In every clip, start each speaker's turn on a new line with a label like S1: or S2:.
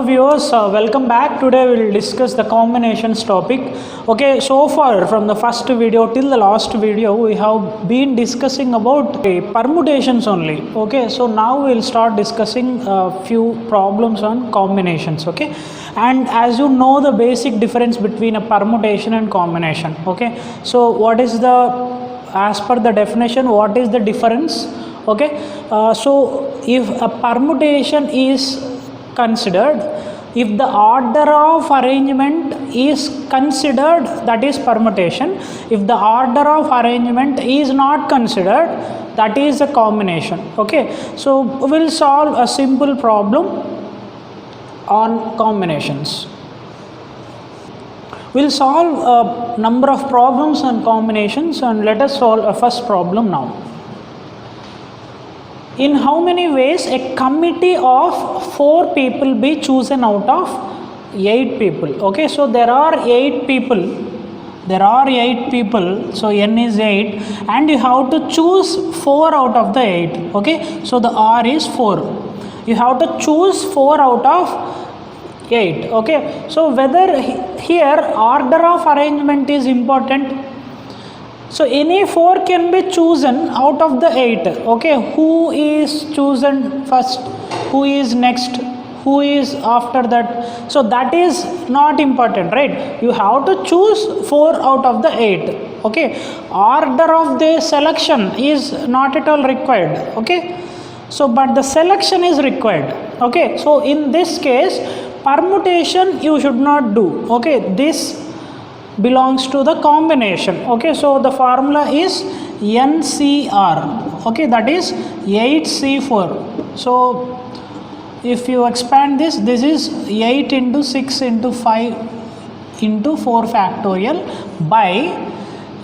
S1: viewers, welcome back. Today we will discuss the combinations topic. Okay, so far from the first video till the last video we have been discussing about permutations only. Okay, so now we will start discussing a few problems on combinations. Okay, and as you know the basic difference between a permutation and combination. Okay, so what is the, as per the definition, what is the difference? Okay, so if a permutation is considered, if the order of arrangement is considered, that is permutation. If the order of arrangement is not considered, that is a combination. Okay, so we'll solve a simple problem on combinations. We'll solve a number of problems on combinations, and let us solve a first problem now. In how many ways a committee of 4 people be chosen out of 8 people? Okay, so there are 8 people. So n is 8, and you have to choose 4 out of the 8. Okay, so the R is 4. You have to choose 4 out of 8. Okay, so whether here order of arrangement is important. So any 4 can be chosen out of the 8. Okay, who is chosen first, who is next, who is after that? So that is not important, right? You have to choose 4 out of the 8. Okay, order of the selection is not at all required. Okay, so but the selection is required. Okay, so in this case permutation you should not do. Okay, this belongs to the combination. Okay, so the formula is NCR. Okay, that is 8C4. So if you expand this, this is 8 into 6 into 5 into 4 factorial by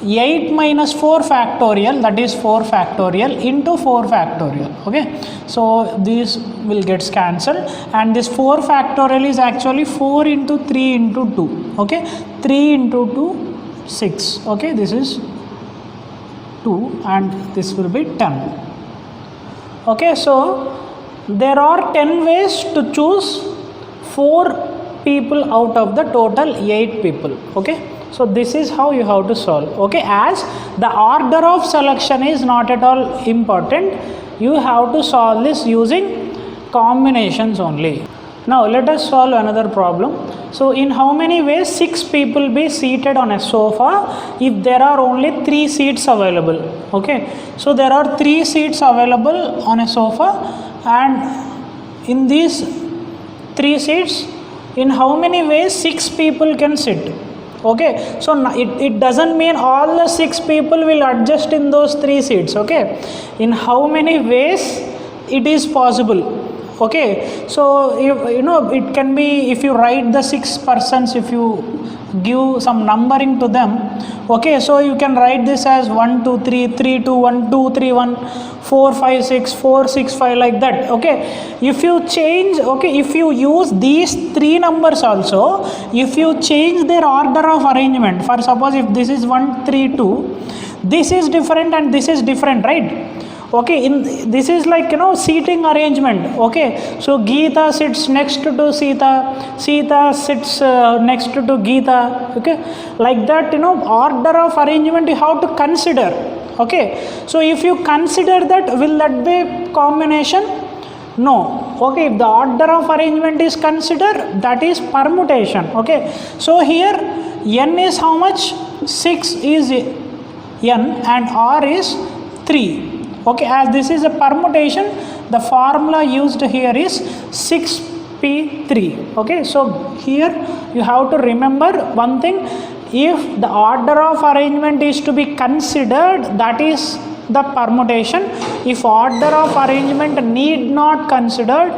S1: 8 minus 4 factorial, that is 4 factorial into 4 factorial. Okay, so these will get cancelled, and this 4 factorial is actually 4 into 3 into 2. Okay, 3 into 2 6. Okay, this is 2 and this will be 10. Okay, so there are 10 ways to choose 4 people out of the total 8 people. Okay, so this is how you have to solve. Okay, as the order of selection is not at all important, you have to solve this using combinations only. Now let us solve another problem. So in how many ways 6 people be seated on a sofa if there are only 3 seats available? Okay, so there are 3 seats available on a sofa, and in these 3 seats, in how many ways 6 people can sit? Okay, so it doesn't mean all the 6 people will adjust in those 3 seats. Okay, in how many ways it is possible? Okay, so you know it can be, if you write the 6 persons, if you give some numbering to them. Okay, so you can write this as 1 2 3 3 2 1 2 3 1 4 5 6 4 6 5, like that. Okay, if you change, okay, if you use these 3 numbers also, if you change their order of arrangement, for suppose if this is 1 3 2, this is different and this is different, right? Okay, in this is like, you know, seating arrangement. Okay, so Geeta sits next to Sita, Sita sits next to Geeta. Okay, like that, you know, order of arrangement you have to consider. Okay, so if you consider that, will that be combination? No. Okay, if the order of arrangement is considered, that is permutation. Okay, so here n is how much? 6 is n and r is 3. Okay, as this is a permutation, the formula used here is 6p3. Okay, so here you have to remember one thing: if the order of arrangement is to be considered, that is the permutation. If order of arrangement need not considered,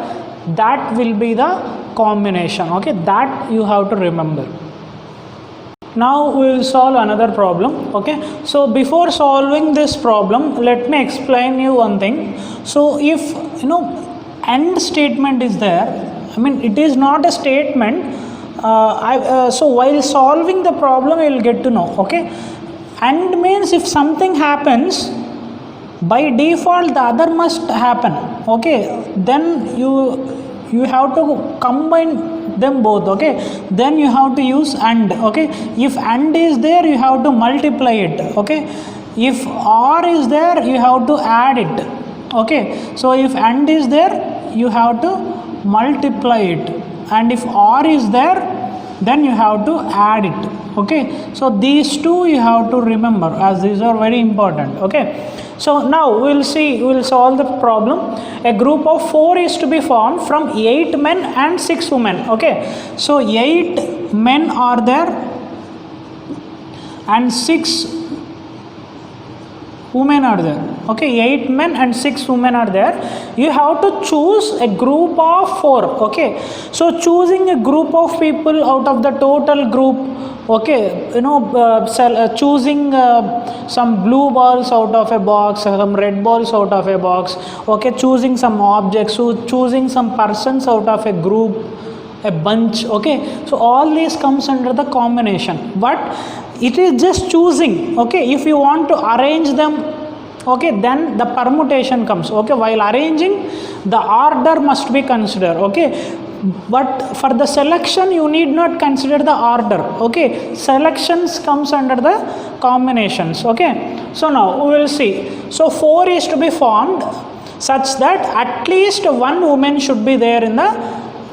S1: that will be the combination. Okay, that you have to remember. Now we will solve another problem. Okay, so before solving this problem, let me explain you one thing. So if you know AND statement is there, I mean it is not a statement. So while solving the problem you will get to know. Okay, AND means if something happens, by default the other must happen. Okay, then you have to combine them both, okay, then you have to use and, okay. If and is there, you have to multiply it, okay. If or is there, you have to add it, okay. So if and is there, you have to multiply it, and if or is there, then you have to add it, okay. So these two you have to remember, as these are very important, okay. So now we'll solve the problem. A group of 4 is to be formed from 8 men and 6 women, okay. So 8 men are there and 6 women are there, okay. 8 men and 6 women are there. You have to choose a group of 4, okay. So choosing a group of people out of the total group, okay, choosing some blue balls out of a box, some red balls out of a box, okay, choosing some objects, so choosing some persons out of a group, a bunch, okay. So all these comes under the combination, but it is just choosing, okay. If you want to arrange them, okay, then the permutation comes, okay. While arranging, the order must be considered, okay. But for the selection, you need not consider the order, okay. Selections comes under the combinations, okay. So now we will see. So 4 is to be formed such that at least one woman should be there in the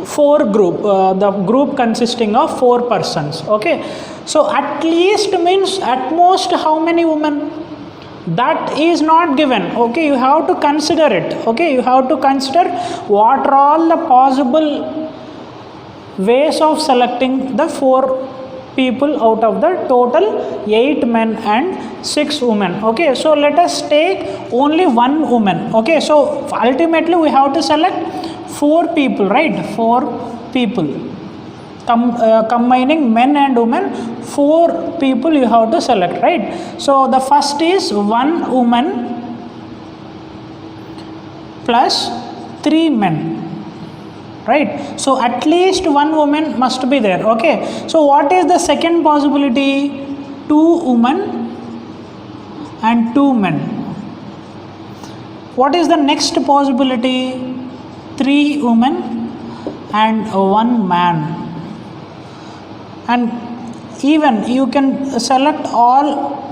S1: 4 group, the group consisting of 4 persons, okay. So at least means at most how many women? That is not given, okay. You have to consider it, okay. You have to consider what are all the possible ways of selecting the 4 people out of the total 8 men and 6 women, okay. So let us take only one woman, okay. So ultimately we have to select 4 people, right? 4 people, combining men and women, 4 people you have to select, right? So the first is 1 woman plus 3 men, right? So at least 1 woman must be there, okay. So what is the second possibility? 2 women and 2 men. What is the next possibility? 3 women and 1 man. And even you can select all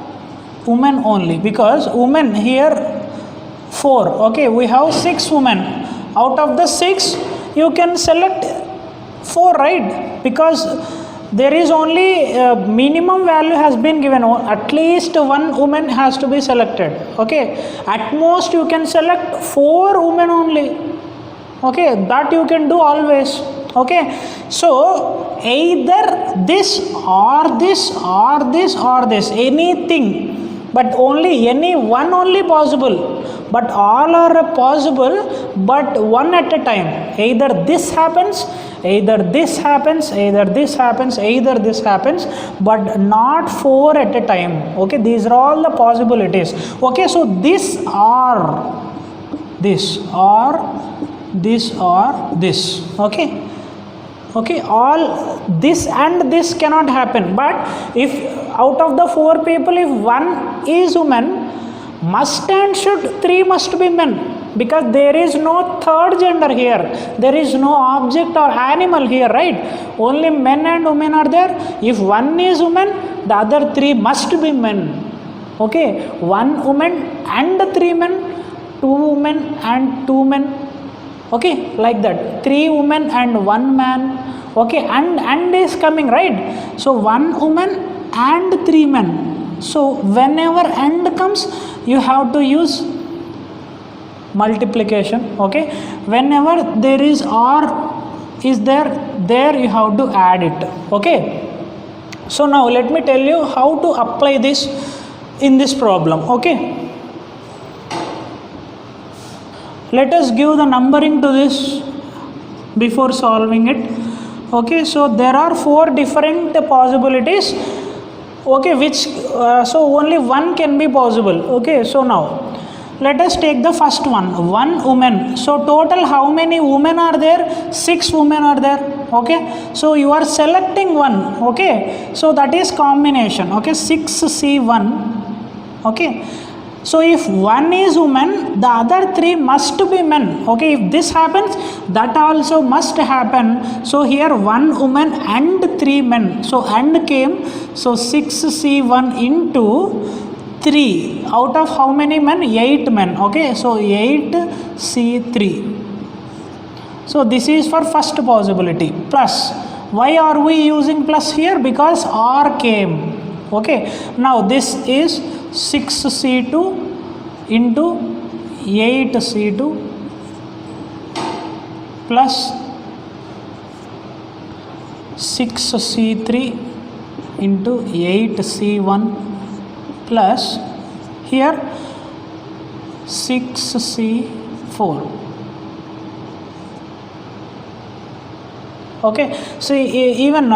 S1: women only, because women here 4, okay. We have 6 women. Out of the 6, you can select 4, right? Because there is only minimum value has been given, at least 1 woman has to be selected, okay. At most you can select 4 women only, okay. That you can do always, okay. So either this or this or this or this, anything, but only any one only possible, but all are possible, but one at a time. Either this happens, either this happens, either this happens, either this happens, but not 4 at a time, okay. These are all the possibilities, okay. So this or this or this or this, okay. Okay, all this and this cannot happen, but if out of the 4 people, if 1 is woman, must and should 3 must be men, because there is no third gender here, there is no object or animal here, right? Only men and women are there. If 1 is woman, the other 3 must be men, okay. 1 woman and 3 men, 2 women and 2 men, okay, like that. 3 women and 1 man, okay. And is coming, right? So 1 woman and 3 men. So whenever and comes, you have to use multiplication, okay. Whenever there is or is there you have to add it, okay. So now let me tell you how to apply this in this problem, okay. Let us give the numbering to this before solving it, okay. So there are 4 different possibilities, okay, which so only one can be possible, okay. So now let us take the first one, 1 woman. So total how many women are there? 6 women are there, okay. So you are selecting 1, okay. So that is combination, okay. 6C1, okay. So if one is woman, the other three must be men. Okay, if this happens, that also must happen. So here one woman and three men. So and came. So 6C1 into 3. Out of how many men? 8 men. Okay, so 8C3. So this is for first possibility. Plus, why are we using plus here? Because R came. Okay, now this is 6C2 into 8C2 plus 6C3 into 8C1 plus here 6C4. Okay, so even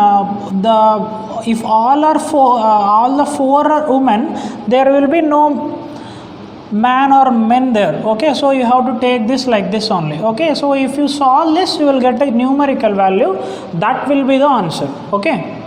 S1: if all are all the four are women, there will be no man or men there. Okay, so you have to take this like this only. Okay, so if you solve this, you will get a numerical value. That will be the answer. Okay.